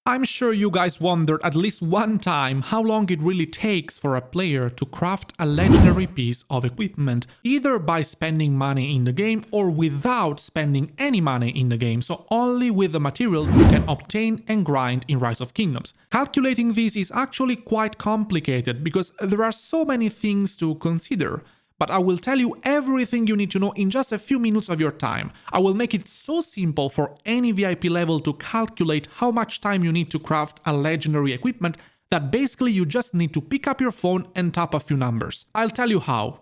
I'm sure you guys wondered at least one time how long it really takes for a player to craft a legendary piece of equipment, either by spending money in the game or without spending any money in the game, so only with the materials you can obtain and grind in Rise of Kingdoms. Calculating this is actually quite complicated because there are so many things to consider. But I will tell you everything you need to know in just a few minutes of your time. I will make it so simple for any VIP level to calculate how much time you need to craft a legendary equipment that basically you just need to pick up your phone and tap a few numbers. I'll tell you how.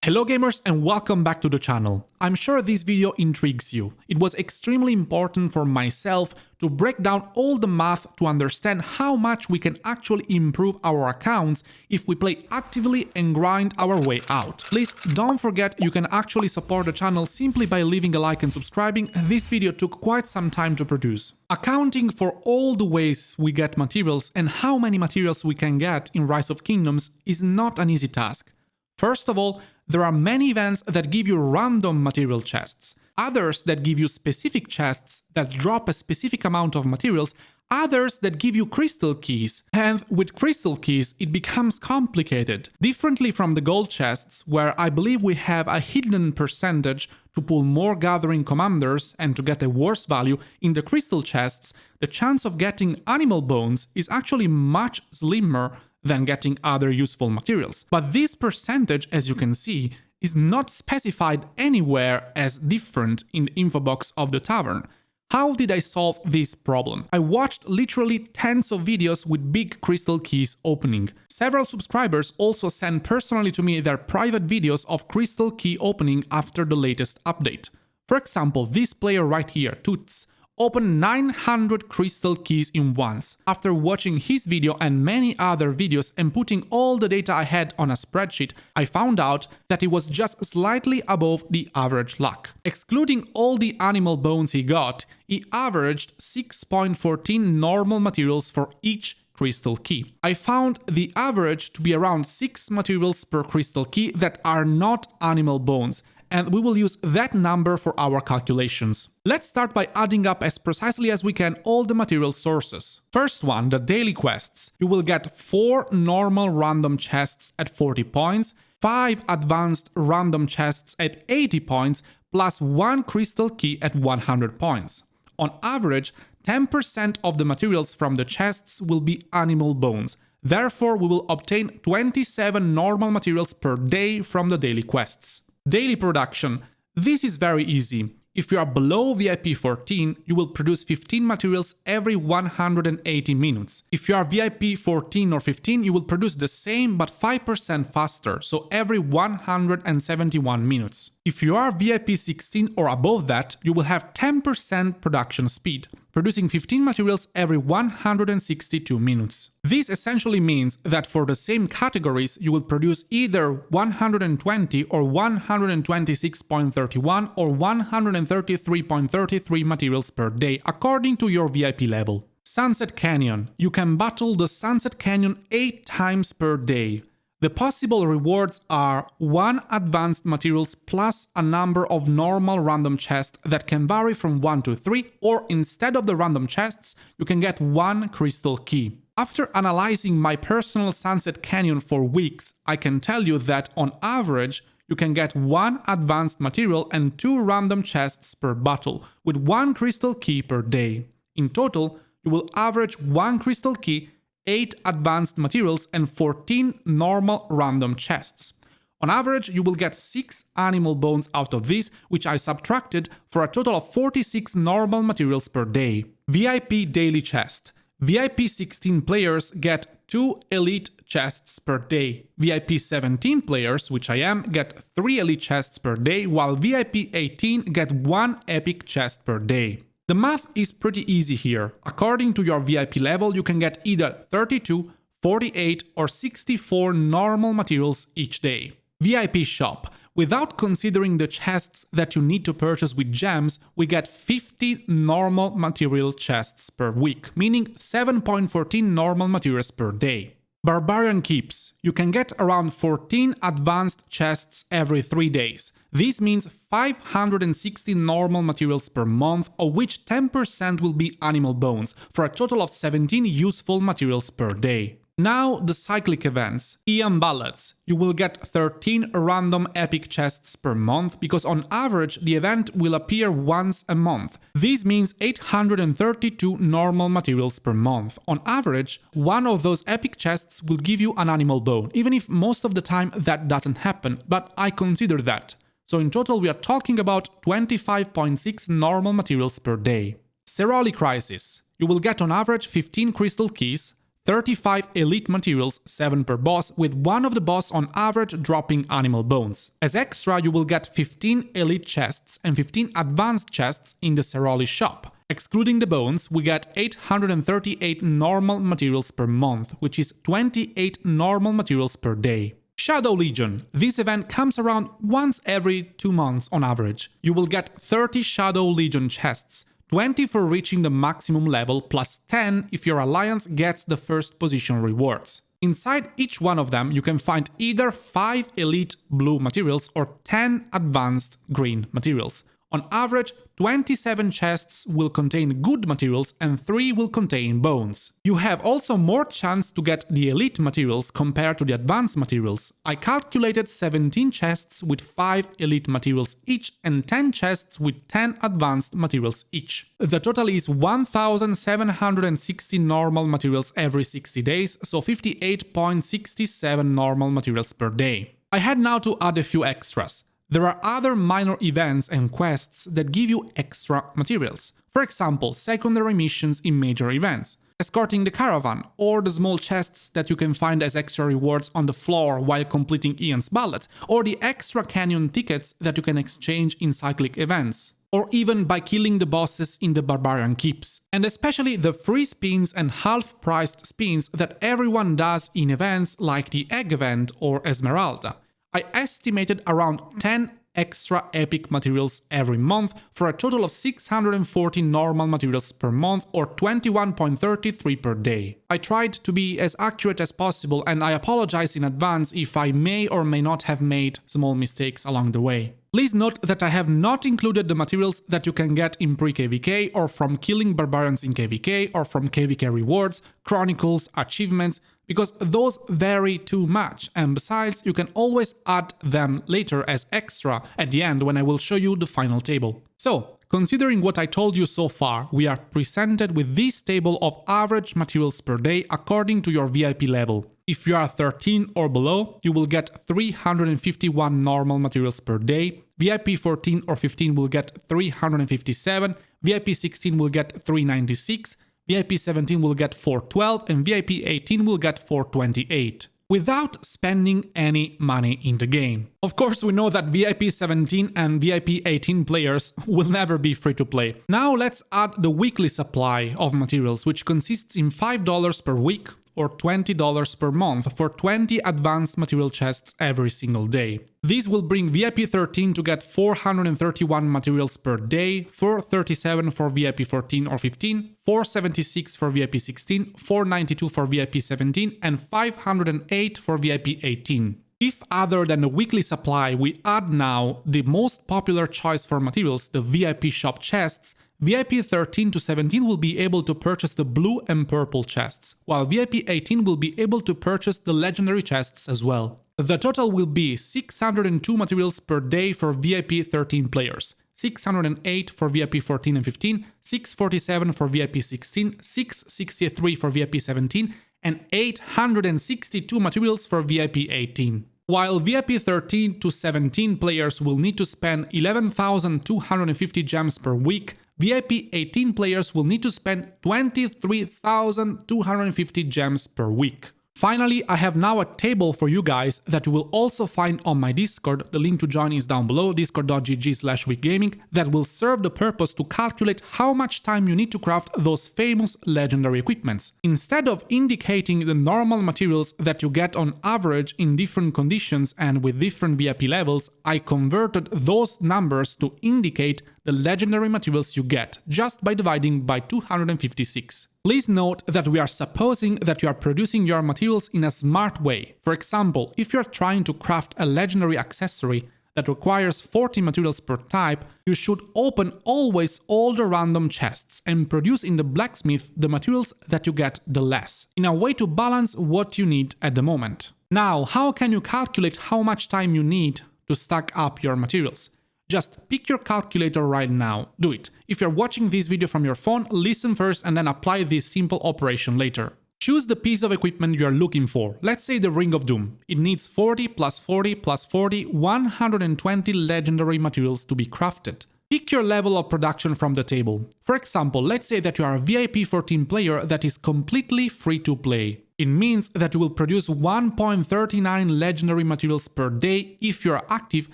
Hello gamers and welcome back to the channel. I'm sure this video intrigues you. It was extremely important for myself to break down all the math to understand how much we can actually improve our accounts if we play actively and grind our way out. Please don't forget you can actually support the channel simply by leaving a like and subscribing. This video took quite some time to produce. Accounting for all the ways we get materials and how many materials we can get in Rise of Kingdoms is not an easy task. First of all, there are many events that give you random material chests, others that give you specific chests that drop a specific amount of materials, others that give you crystal keys. And with crystal keys, it becomes complicated. Differently from the gold chests, where I believe we have a hidden percentage to pull more gathering commanders and to get a worse value, in the crystal chests, the chance of getting animal bones is actually much slimmer than getting other useful materials. But this percentage, as you can see, is not specified anywhere as different in the info box of the tavern. How did I solve this problem? I watched literally tens of videos with big crystal keys opening. Several subscribers also sent personally to me their private videos of crystal key opening after the latest update. For example, this player right here, Toots, opened 900 crystal keys in once. After watching his video and many other videos and putting all the data I had on a spreadsheet, I found out that it was just slightly above the average luck. Excluding all the animal bones he got, he averaged 6.14 normal materials for each crystal key. I found the average to be around 6 materials per crystal key that are not animal bones, and we will use that number for our calculations. Let's start by adding up as precisely as we can all the material sources. First one, the daily quests. You will get 4 normal random chests at 40 points, 5 advanced random chests at 80 points, plus 1 crystal key at 100 points. On average, 10% of the materials from the chests will be animal bones. Therefore, we will obtain 27 normal materials per day from the daily quests. Daily production. This is very easy. If you are below VIP 14, you will produce 15 materials every 180 minutes. If you are VIP 14 or 15, you will produce the same but 5% faster, so every 171 minutes. If you are VIP 16 or above that, you will have 10% production speed, producing 15 materials every 162 minutes. This essentially means that for the same categories, you will produce either 120 or 126.31 or 133.33 materials per day, according to your VIP level. Sunset Canyon. You can battle the Sunset Canyon 8 times per day. The possible rewards are 1 advanced materials plus a number of normal random chests that can vary from 1 to 3, or instead of the random chests, you can get 1 crystal key. After analyzing my personal Sunset Canyon for weeks, I can tell you that on average, you can get 1 advanced material and 2 random chests per battle, with 1 crystal key per day. In total, you will average 1 crystal key, 8 advanced materials and 14 normal random chests. On average, you will get 6 animal bones out of this, which I subtracted, for a total of 46 normal materials per day. VIP daily chest. VIP 16 players get 2 elite chests per day. VIP 17 players, which I am, get 3 elite chests per day, while VIP 18 get 1 epic chest per day. The math is pretty easy here. According to your VIP level, you can get either 32, 48 or 64 normal materials each day. VIP shop. Without considering the chests that you need to purchase with gems, we get 50 normal material chests per week, meaning 7.14 normal materials per day. Barbarian Keeps. You can get around 14 advanced chests every 3 days. This means 560 normal materials per month, of which 10% will be animal bones, for a total of 17 useful materials per day. Now the cyclic events. Ian Ballads. You will get 13 random epic chests per month, because on average the event will appear once a month. This means 832 normal materials per month. On average, one of those epic chests will give you an animal bone, even if most of the time that doesn't happen, but I consider that. So in total we are talking about 25.6 normal materials per day. Ceroli Crisis. You will get on average 15 crystal keys, 35 elite materials, 7 per boss, with one of the boss on average dropping animal bones. As extra, you will get 15 elite chests and 15 advanced chests in the Ceroli shop. Excluding the bones, we get 838 normal materials per month, which is 28 normal materials per day. Shadow Legion. This event comes around once every 2 months on average. You will get 30 Shadow Legion chests, 20 for reaching the maximum level, plus 10 if your alliance gets the first position rewards. Inside each one of them, you can find either 5 elite blue materials or 10 advanced green materials. On average, 27 chests will contain good materials and 3 will contain bones. You have also more chance to get the elite materials compared to the advanced materials. I calculated 17 chests with 5 elite materials each and 10 chests with 10 advanced materials each. The total is 1,760 normal materials every 60 days, so 58.67 normal materials per day. I had now to add a few extras. There are other minor events and quests that give you extra materials. For example, secondary missions in major events, escorting the caravan, or the small chests that you can find as extra rewards on the floor while completing Ian's ballot, or the extra canyon tickets that you can exchange in cyclic events, or even by killing the bosses in the Barbarian Keeps, and especially the free spins and half-priced spins that everyone does in events like the Egg event or Esmeralda. I estimated around 10 extra epic materials every month for a total of 640 normal materials per month, or 21.33 per day. I tried to be as accurate as possible, and I apologize in advance if I may or may not have made small mistakes along the way. Please note that I have not included the materials that you can get in pre-KVK or from killing barbarians in KVK or from KVK rewards, chronicles, achievements, because those vary too much, and besides, you can always add them later as extra at the end when I will show you the final table. So, considering what I told you so far, we are presented with this table of average materials per day according to your VIP level. If you are 13 or below, you will get 351 normal materials per day, VIP 14 or 15 will get 357, VIP 16 will get 396, VIP 17 will get 412, and VIP 18 will get 428, without spending any money in the game. Of course, we know that VIP 17 and VIP 18 players will never be free to play. Now let's add the weekly supply of materials, which consists in $5 per week or $20 per month for 20 advanced material chests every single day. This will bring VIP 13 to get 431 materials per day, 437 for VIP 14 or 15, 476 for VIP 16, 492 for VIP 17, and 508 for VIP 18. If other than the weekly supply we add now the most popular choice for materials, the VIP shop chests, VIP 13 to 17 will be able to purchase the blue and purple chests, while VIP 18 will be able to purchase the legendary chests as well. The total will be 602 materials per day for VIP 13 players, 608 for VIP 14 and 15, 647 for VIP 16, 663 for VIP 17, and 862 materials for VIP 18. While VIP 13 to 17 players will need to spend 11,250 gems per week, VIP 18 players will need to spend 23,250 gems per week. Finally, I have now a table for you guys that you will also find on my Discord. The link to join is down below, discord.gg/wickgaming, that will serve the purpose to calculate how much time you need to craft those famous legendary equipments. Instead of indicating the normal materials that you get on average in different conditions and with different VIP levels, I converted those numbers to indicate the legendary materials you get just by dividing by 256. Please note that we are supposing that you are producing your materials in a smart way. For example, if you are trying to craft a legendary accessory that requires 40 materials per type, you should open always all the random chests and produce in the blacksmith the materials that you get the less, in a way to balance what you need at the moment. Now, how can you calculate how much time you need to stack up your materials? Just pick your calculator right now. Do it. If you're watching this video from your phone, listen first and then apply this simple operation later. Choose the piece of equipment you are looking for. Let's say the Ring of Doom. It needs 40 plus 40 plus 40, 120 legendary materials to be crafted. Pick your level of production from the table. For example, let's say that you are a VIP 14 player that is completely free to play. It means that you will produce 1.39 legendary materials per day if you are active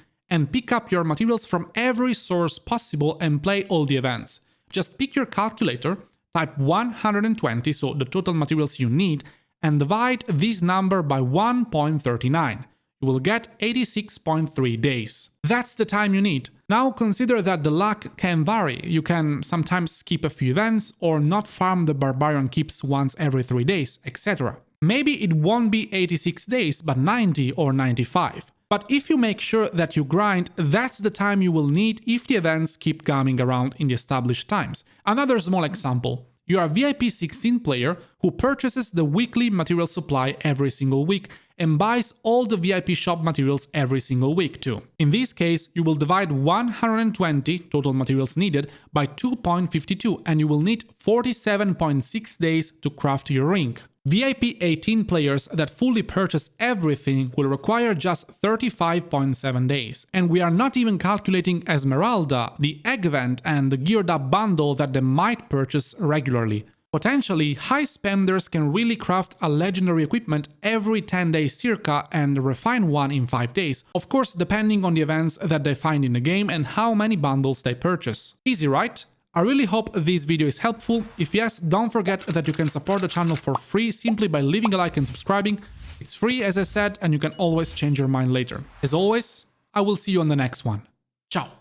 and pick up your materials from every source possible and play all the events. Just pick your calculator, type 120, so the total materials you need, and divide this number by 1.39. You will get 86.3 days. That's the time you need. Now consider that the luck can vary. You can sometimes skip a few events or not farm the barbarian keeps once every 3 days, etc. Maybe it won't be 86 days, but 90 or 95. But if you make sure that you grind, that's the time you will need if the events keep coming around in the established times. Another small example. You are a VIP 16 player who purchases the weekly material supply every single week and buys all the VIP shop materials every single week too. In this case, you will divide 120 total materials needed by 2.52 and you will need 47.6 days to craft your ring. VIP 18 players that fully purchase everything will require just 35.7 days. And we are not even calculating Esmeralda, the egg event and the geared up bundle that they might purchase regularly. Potentially, high spenders can really craft a legendary equipment every 10 days circa and refine one in 5 days, of course depending on the events that they find in the game and how many bundles they purchase. Easy, right? I really hope this video is helpful. If yes, don't forget that you can support the channel for free simply by leaving a like and subscribing. It's free as I said, and you can always change your mind later. As always, I will see you on the next one. Ciao!